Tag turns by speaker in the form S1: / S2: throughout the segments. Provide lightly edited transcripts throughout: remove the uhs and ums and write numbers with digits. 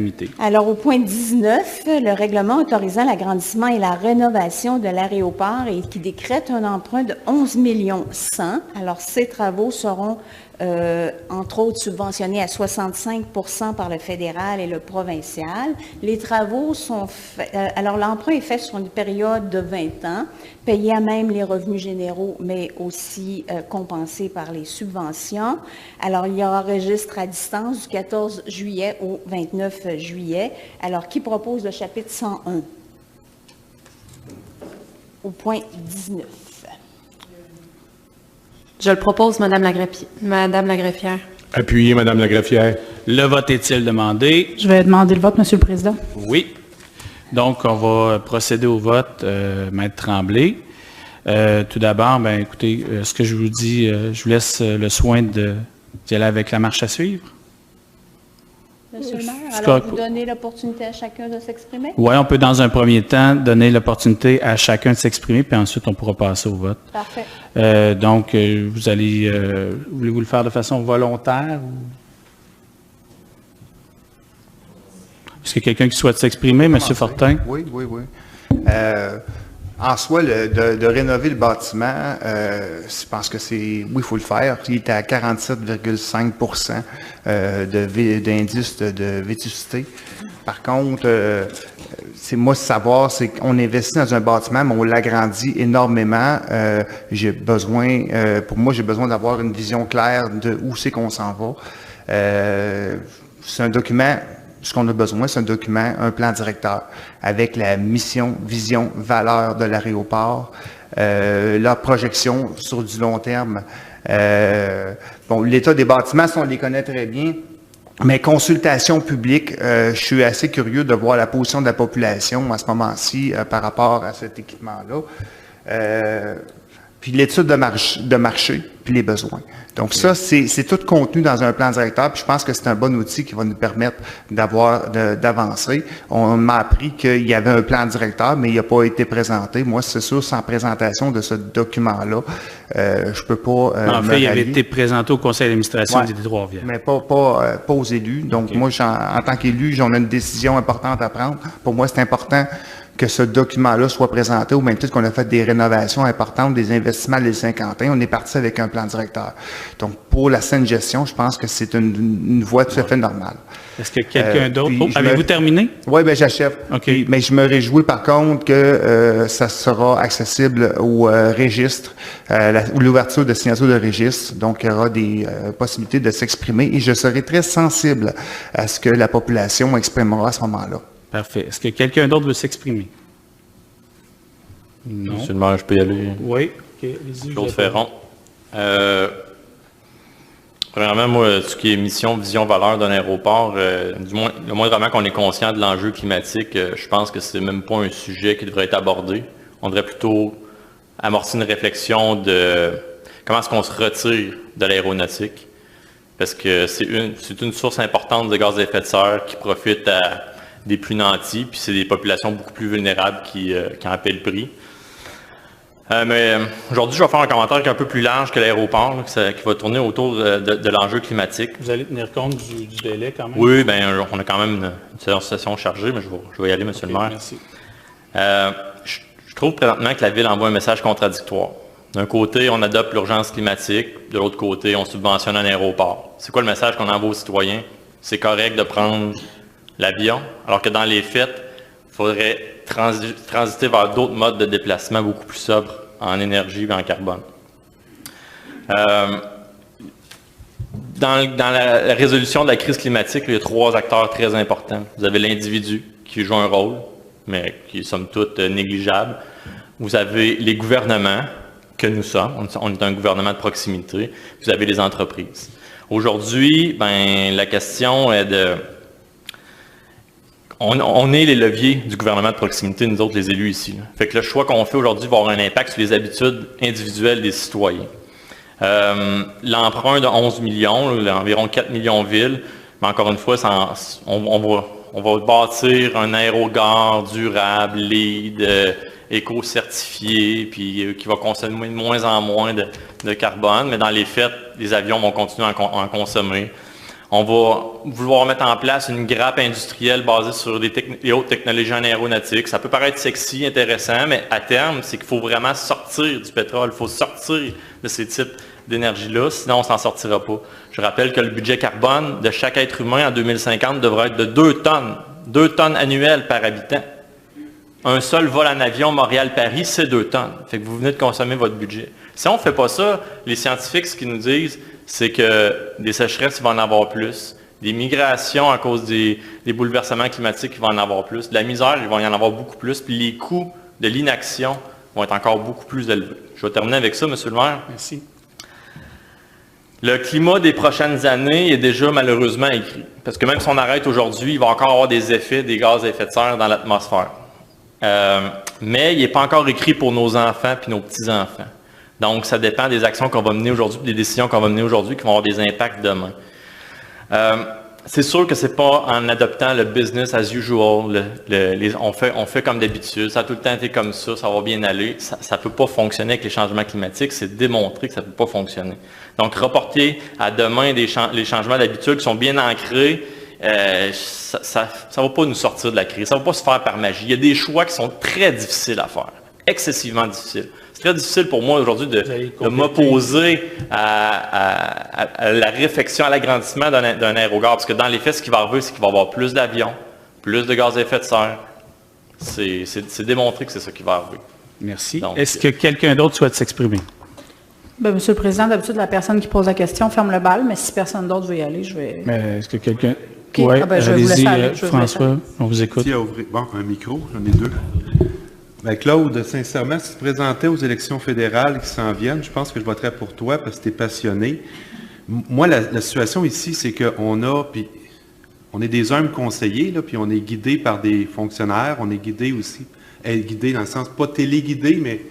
S1: l'unanimité.
S2: Alors, au point 19, le règlement autorisant l'agrandissement et la rénovation de l'aéroport et qui décrète un emprunt de 11 100 000. Alors, ces travaux seront, entre autres, subventionnés à 65 % par le fédéral et le provincial. Les travaux sont faits, alors l'emprunt est fait sur une période de 20 ans, payé à même les revenus généraux, mais aussi compensé par les subventions. Alors, il y aura registre à distance du 14 juillet au 29 juillet. Alors, qui propose le chapitre 101? Au point 19.
S3: Je le propose, Madame la greffière.
S4: Appuyé, Madame la greffière.
S1: Le vote est-il demandé?
S5: Je vais demander le vote, Monsieur le Président.
S1: Oui. Donc, on va procéder au vote, Maître Tremblay. Tout d'abord, ben, écoutez, ce que je vous dis, je vous laisse le soin d'y aller avec la marche à suivre.
S2: Monsieur le maire, alors vous donnez l'opportunité à chacun de s'exprimer?
S1: Oui, on peut dans un premier temps donner l'opportunité à chacun de s'exprimer, puis ensuite on pourra passer au vote.
S2: Parfait.
S1: Donc, vous allez, voulez-vous le faire de façon volontaire? Ou... Est-ce qu'il y a quelqu'un qui souhaite s'exprimer, M. Fortin?
S6: Oui. En soi, de rénover le bâtiment, je pense que oui, il faut le faire. Il est à 47,5 % d'indice de vétusté. Par contre, c'est savoir, c'est qu'on investit dans un bâtiment, mais on l'agrandit énormément. J'ai besoin d'avoir une vision claire de où c'est qu'on s'en va. C'est un document. Ce qu'on a besoin, c'est un document, un plan directeur avec la mission, vision, valeur de l'aéroport, leur projection sur du long terme. L'état des bâtiments, on les connaît très bien, mais consultation publique, je suis assez curieux de voir la position de la population à ce moment-ci par rapport à cet équipement-là. Puis l'étude de marché, puis les besoins. Donc ça, c'est tout contenu dans un plan directeur, puis je pense que c'est un bon outil qui va nous permettre d'avancer. On m'a appris qu'il y avait un plan directeur, mais il n'a pas été présenté. Moi, c'est sûr, sans présentation de ce document-là, je peux pas
S1: en fait, il avait été présenté au conseil d'administration des Trois-Rivières.
S6: Mais pas aux élus. Donc moi, en tant qu'élu, j'en ai une décision importante à prendre. Pour moi, c'est important que ce document-là soit présenté, au même titre qu'on a fait des rénovations importantes, des investissements à l'île Saint-Quentin. On est parti avec un plan directeur. Donc, pour la saine gestion, je pense que c'est une voie tout à fait normale.
S1: Est-ce que quelqu'un d'autre... avez-vous terminé?
S6: Oui, bien, j'achève.
S1: Okay.
S6: Mais je me réjouis, par contre, que ça sera accessible au registre, l'ouverture de signature de registre. Donc, il y aura des possibilités de s'exprimer et je serai très sensible à ce que la population exprimera à ce moment-là.
S1: Parfait. Est-ce que quelqu'un d'autre veut s'exprimer?
S7: Non. Monsieur le maire, je peux y aller?
S1: Oui. OK, allez-y.
S7: Claude Ferron. Premièrement, moi, ce qui est mission, vision, valeur d'un aéroport, le moindrement qu'on est conscient de l'enjeu climatique, je pense que c'est même pas un sujet qui devrait être abordé. On devrait plutôt amorcer une réflexion de comment est-ce qu'on se retire de l'aéronautique. Parce que c'est une source importante de gaz à effet de serre qui profite à des plus nantis, puis c'est des populations beaucoup plus vulnérables qui en paient le prix. Mais aujourd'hui, je vais faire un commentaire qui est un peu plus large que l'aéroport, qui va tourner autour de l'enjeu climatique.
S1: Vous allez tenir compte du délai quand même?
S7: Oui, bien, on a quand même une session chargée, mais je vais y aller, M. le maire.
S1: Merci.
S7: Je trouve présentement que la Ville envoie un message contradictoire. D'un côté, on adopte l'urgence climatique, de l'autre côté, on subventionne un aéroport. C'est quoi le message qu'on envoie aux citoyens? C'est correct de prendre l'avion, alors que dans les faits, il faudrait transiter vers d'autres modes de déplacement beaucoup plus sobres en énergie et en carbone. Dans la résolution de la crise climatique, il y a 3 acteurs très importants. Vous avez l'individu qui joue un rôle, mais qui est somme toute négligeable. Vous avez les gouvernements, que nous sommes. On est un gouvernement de proximité. Vous avez les entreprises. Aujourd'hui, la question est de... On est les leviers du gouvernement de proximité, nous autres, les élus ici. Là. Fait que le choix qu'on fait aujourd'hui va avoir un impact sur les habitudes individuelles des citoyens. L'emprunt de 11 millions, environ 4 millions de villes, mais encore une fois, on va bâtir un aérogare durable, LEED, éco-certifié, puis qui va consommer de moins en moins de carbone, mais dans les faits, les avions vont continuer à en consommer. On va vouloir mettre en place une grappe industrielle basée sur les hautes technologies en aéronautique. Ça peut paraître sexy, intéressant, mais à terme, c'est qu'il faut vraiment sortir du pétrole. Il faut sortir de ces types d'énergie-là, sinon on ne s'en sortira pas. Je rappelle que le budget carbone de chaque être humain en 2050 devra être de 2 tonnes. 2 tonnes annuelles par habitant. Un seul vol en avion Montréal-Paris, c'est 2 tonnes. Fait que vous venez de consommer votre budget. Si on ne fait pas ça, les scientifiques, ce qu'ils nous disent, c'est que des sécheresses, il va en avoir plus. Des migrations à cause des bouleversements climatiques, il va en avoir plus. De la misère, il va y en avoir beaucoup plus. Puis les coûts de l'inaction vont être encore beaucoup plus élevés. Je vais terminer avec ça, M. le maire.
S1: Merci.
S7: Le climat des prochaines années est déjà malheureusement écrit. Parce que même si on arrête aujourd'hui, il va encore avoir des effets des gaz à effet de serre dans l'atmosphère. Mais il n'est pas encore écrit pour nos enfants puis nos petits-enfants. Donc, ça dépend des actions qu'on va mener aujourd'hui, des décisions qu'on va mener aujourd'hui qui vont avoir des impacts demain. C'est sûr que ce n'est pas en adoptant le business as usual, on fait comme d'habitude, ça a tout le temps été comme ça va bien aller. Ça ne peut pas fonctionner avec les changements climatiques, c'est démontré que ça ne peut pas fonctionner. Donc, reporter à demain les changements d'habitude qui sont bien ancrés, ça ne va pas nous sortir de la crise, ça ne va pas se faire par magie. Il y a des choix qui sont très difficiles à faire, excessivement difficiles. C'est très difficile pour moi aujourd'hui de m'opposer à la réfection, à l'agrandissement d'un aérogare, parce que dans les faits, ce qui va arriver, c'est qu'il va y avoir plus d'avions, plus de gaz à effet de serre. C'est démontré que c'est ça qui va arriver.
S1: Merci.
S7: Donc,
S1: est-ce que quelqu'un d'autre souhaite s'exprimer?
S5: Bien, Monsieur le Président, d'habitude, la personne qui pose la question ferme le bal, mais si personne d'autre veut y aller, je vais...
S1: Mais est-ce que quelqu'un...
S5: Okay.
S1: Oui,
S5: Je vais vous laisser aller.
S1: François, on vous écoute.
S4: Bon, un micro, j'en ai 2. Ben, Claude, sincèrement, si tu te présentais aux élections fédérales qui s'en viennent, je pense que je voterais pour toi parce que tu es passionné. Moi, la situation ici, c'est qu'on on est des humbles conseillers, là, puis on est guidé par des fonctionnaires, on est guidé aussi, guidé dans le sens, pas téléguidé, mais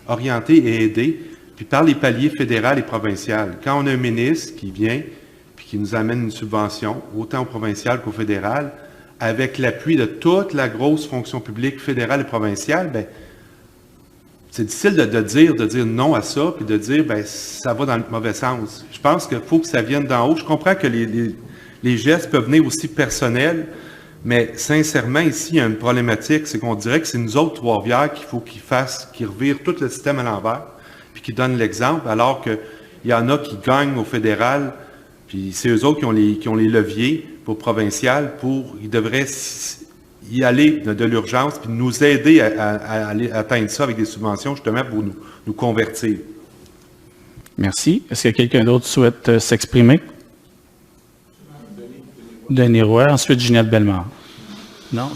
S4: orienté et aidé, puis par les paliers fédéral et provincial. Quand on a un ministre qui vient, puis qui nous amène une subvention, autant au provincial qu'au fédéral, avec l'appui de toute la grosse fonction publique fédérale et provinciale, ben, c'est difficile de dire non à ça, puis de dire, ben, ça va dans le mauvais sens. Je pense qu'il faut que ça vienne d'en haut. Je comprends que les gestes peuvent venir aussi personnels, mais sincèrement, ici, il y a une problématique, c'est qu'on dirait que c'est nous autres, Trois-Rivières, qu'il faut qu'ils revirent tout le système à l'envers, puis qu'ils donnent l'exemple, alors qu'il y en a qui gagnent au fédéral, puis c'est eux autres qui ont les leviers pour provincial, ils devraient y aller de l'urgence, puis nous aider à atteindre ça avec des subventions, justement, pour nous convertir.
S1: Merci. Est-ce que quelqu'un d'autre souhaite s'exprimer? Denis Roy, ensuite Ginette Bellemare. Non?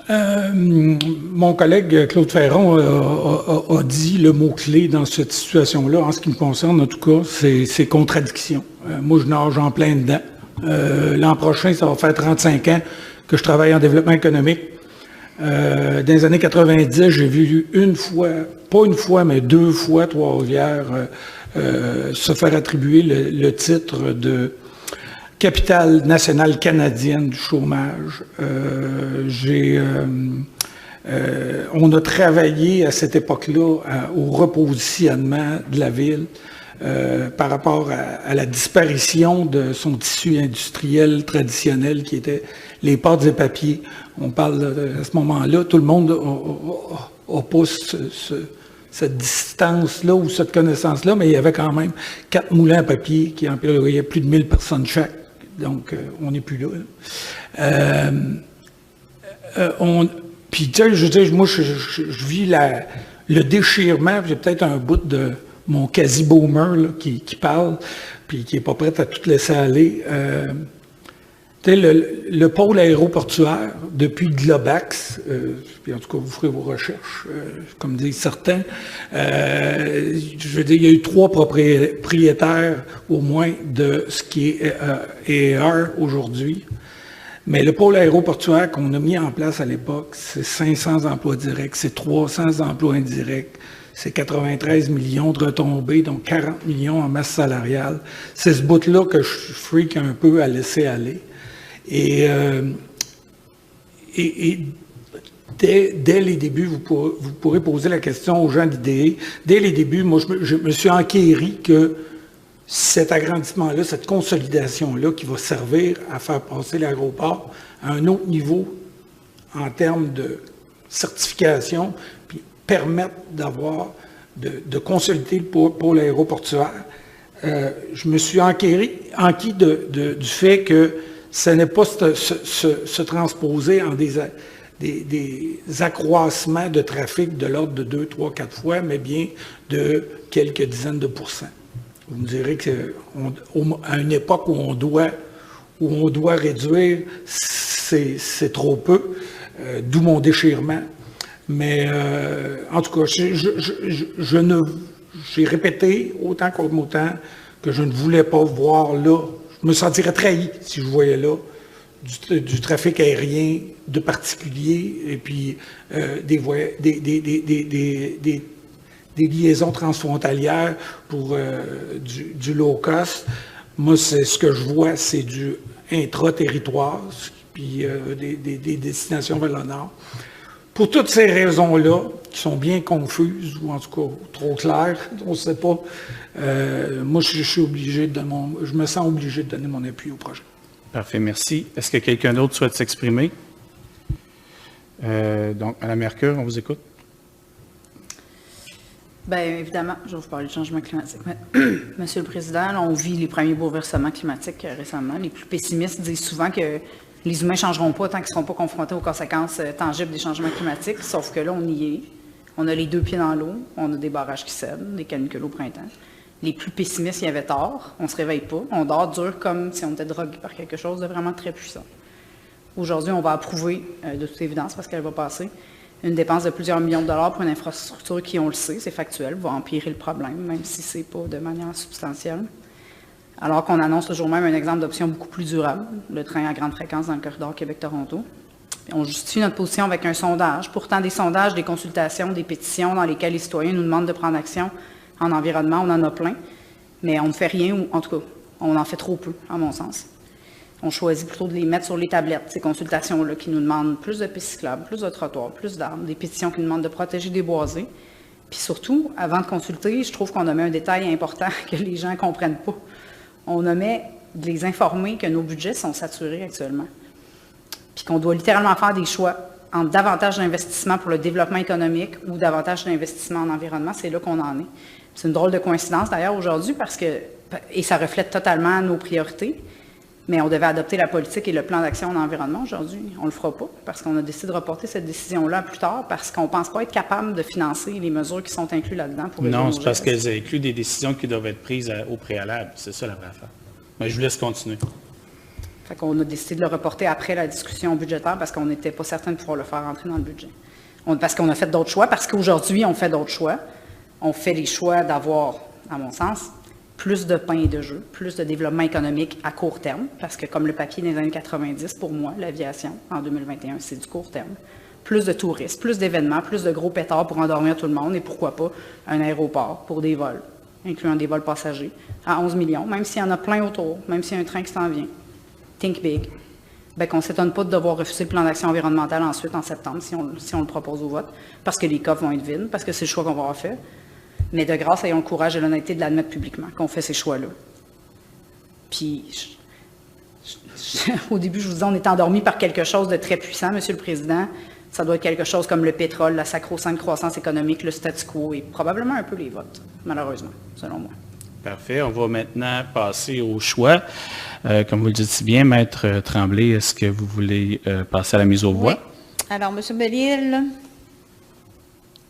S8: Mon collègue Claude Ferron a dit le mot-clé dans cette situation-là. En ce qui me concerne, en tout cas, c'est contradiction. Moi, je nage en plein dedans. L'an prochain, ça va faire 35 ans que je travaille en développement économique. Dans les années 90, j'ai vu pas une fois, mais 2 fois Trois-Rivières se faire attribuer le titre de capitale nationale canadienne du chômage. On a travaillé à cette époque-là au repositionnement de la ville par rapport à la disparition de son tissu industriel traditionnel qui était les pâtes et papiers. On parle à ce moment-là, tout le monde n'a pas cette distance-là ou cette connaissance-là, mais il y avait quand même 4 moulins à papier qui employaient plus de 1000 personnes chaque. Donc, on n'est plus là. Puis, tu sais, je veux dire, moi, je vis le déchirement, j'ai peut-être un bout de mon quasi-boomer là, qui parle, puis qui n'est pas prêt à tout laisser aller. Tu sais, le pôle aéroportuaire, depuis Globax, puis en tout cas, vous ferez vos recherches, comme disent certains, je veux dire, il y a eu 3 propriétaires au moins de ce qui est EAR aujourd'hui. Mais le pôle aéroportuaire qu'on a mis en place à l'époque, c'est 500 emplois directs, c'est 300 emplois indirects, c'est 93 millions de retombées, donc 40 millions en masse salariale. C'est ce bout-là que je freak un peu à laisser aller. Et dès les débuts, vous pourrez poser la question aux gens d'IDE. Dès les débuts, moi, je me suis enquéri que cet agrandissement-là, cette consolidation-là qui va servir à faire passer l'aéroport à un autre niveau en termes de certification, puis permettre de consolider pour l'aéroportuaire. Je me suis enquis du fait que ce n'est pas se transposer en des accroissements de trafic de l'ordre de 2, 3, 4 fois, mais bien de quelques dizaines de pourcents. Vous me direz qu'à une époque où on doit réduire, c'est trop peu, d'où mon déchirement. Mais en tout cas, j'ai répété autant comme autant que je ne voulais pas voir là. Je me sentirais trahi si je voyais là du trafic aérien de particuliers et puis des liaisons transfrontalières pour du low cost. Moi, ce que je vois, c'est du intra-territoire, puis des destinations vers le nord. Pour toutes ces raisons-là, qui sont bien confuses, ou en tout cas trop claires, on ne sait pas, moi, je me sens obligé de donner mon appui au projet.
S1: Parfait, merci. Est-ce que quelqu'un d'autre souhaite s'exprimer? Donc, Mme Mercure, on vous écoute.
S5: Bien, évidemment, je vais vous parler du changement climatique. Monsieur le Président, là, on vit les premiers bouleversements climatiques récemment. Les plus pessimistes disent souvent que les humains ne changeront pas tant qu'ils ne seront pas confrontés aux conséquences tangibles des changements climatiques, sauf que là, on y est. On a les deux pieds dans l'eau, on a des barrages qui cèdent, des canicules au printemps. Les plus pessimistes y avaient tort, on ne se réveille pas, on dort dur comme si on était drogué par quelque chose de vraiment très puissant. Aujourd'hui, on va approuver, de toute évidence, parce qu'elle va passer, une dépense de plusieurs millions de dollars pour une infrastructure qui, on le sait, c'est factuel, va empirer le problème, même si ce n'est pas de manière substantielle. Alors qu'on annonce le jour même un exemple d'option beaucoup plus durable, le train à grande fréquence dans le corridor Québec-Toronto. On justifie notre position avec un sondage. Pourtant, des sondages, des consultations, des pétitions dans lesquelles les citoyens nous demandent de prendre action en environnement, on en a plein, mais on ne fait rien, ou en tout cas, on en fait trop peu, à mon sens. On choisit plutôt de les mettre sur les tablettes, ces consultations-là qui nous demandent plus de pistes cyclables, plus de trottoirs, plus d'arbres, des pétitions qui nous demandent de protéger des boisés. Puis surtout, avant de consulter, je trouve qu'on omet un détail important que les gens ne comprennent pas. On omet de les informer que nos budgets sont saturés actuellement. Puis qu'on doit littéralement faire des choix entre davantage d'investissement pour le développement économique ou davantage d'investissement en environnement. C'est là qu'on en est. C'est une drôle de coïncidence d'ailleurs aujourd'hui parce que, et ça reflète totalement nos priorités, mais on devait adopter la politique et le plan d'action en environnement aujourd'hui. On ne le fera pas parce qu'on a décidé de reporter cette décision-là plus tard parce qu'on ne pense pas être capable de financer les mesures qui sont incluses là-dedans.
S1: Non, c'est parce qu'elles incluent des décisions qui doivent être prises au préalable. C'est ça la vraie affaire. Mais je vous laisse continuer.
S5: Fait qu'on a décidé de le reporter après la discussion budgétaire parce qu'on n'était pas certain de pouvoir le faire entrer dans le budget. Parce qu'on a fait d'autres choix, parce qu'aujourd'hui, on fait d'autres choix. On fait les choix d'avoir, à mon sens, plus de pain et de jeu, plus de développement économique à court terme, parce que comme le papier des années 90, pour moi, l'aviation, en 2021, c'est du court terme. Plus de touristes, plus d'événements, plus de gros pétards pour endormir tout le monde, et pourquoi pas un aéroport pour des vols, incluant des vols passagers, à 11 millions, même s'il y en a plein autour, même s'il y a un train qui s'en vient. Think big. Bien, qu'on ne s'étonne pas de devoir refuser le plan d'action environnementale ensuite, en septembre, si on le propose au vote, parce que les coffres vont être vides, parce que c'est le choix qu'on va avoir fait. Mais de grâce, ayons le courage et l'honnêteté de l'admettre publiquement, qu'on fait ces choix-là. Puis, au début, je vous disais, on est endormi par quelque chose de très puissant, Monsieur le Président. Ça doit être quelque chose comme le pétrole, la sacro-sainte croissance économique, le statu quo et probablement un peu les votes, malheureusement, selon moi.
S1: Parfait. On va maintenant passer au choix. Comme vous le dites si bien, Maître Tremblay, est-ce que vous voulez passer à la mise aux voix?
S2: Oui. Alors, M. Bellil,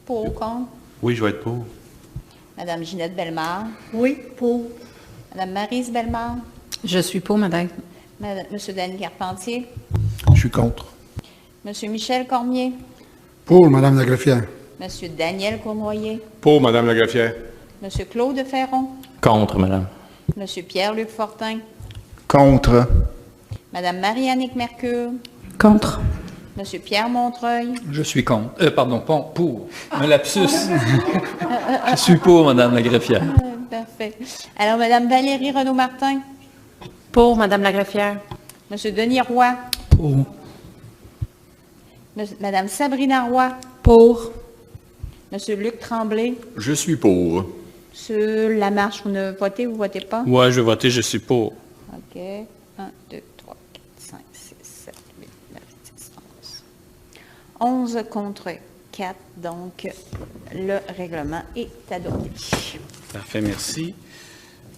S2: pour ou contre?
S4: Oui, je vais être pour.
S2: Mme Ginette Bellemare?
S3: Oui, pour.
S2: Mme Maryse Bellemare?
S3: Je suis pour, madame.
S2: M. Denis Carpentier?
S9: Je suis contre.
S2: M. Michel Cormier?
S9: Pour, Madame la greffière.
S2: M. Daniel Cournoyer?
S10: Pour, Madame la greffière.
S2: M. Claude Ferron?
S7: Contre, madame.
S2: M. Pierre-Luc Fortin?
S6: Contre.
S2: Mme Marie-Annick Mercure?
S3: Contre.
S2: M. Pierre Montreuil?
S11: Je suis contre. Pour. Un lapsus. Je suis pour, Madame la greffière.
S2: Parfait. Alors, Mme Valérie Renaud-Martin?
S3: Pour, madame la greffière.
S2: M. Denis Roy?
S8: Pour.
S2: Mme Sabrina Roy?
S3: Pour.
S2: M. Luc Tremblay?
S10: Je suis pour.
S2: Sur la marche, vous ne votez ou votez pas?
S1: Ouais, je vais voter, je suis pour.
S2: OK. 1, 2, 3, 4, 5, 6, 7, 8, 9, 10, 11. 11 contre 4, donc le règlement est adopté.
S1: Parfait, merci.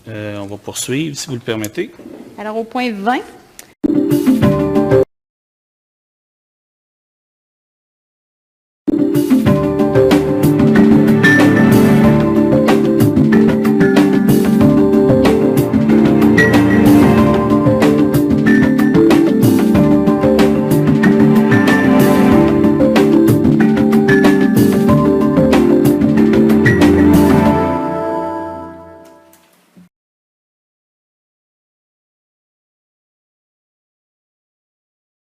S1: On va poursuivre, si vous le permettez.
S2: Alors, au point 20,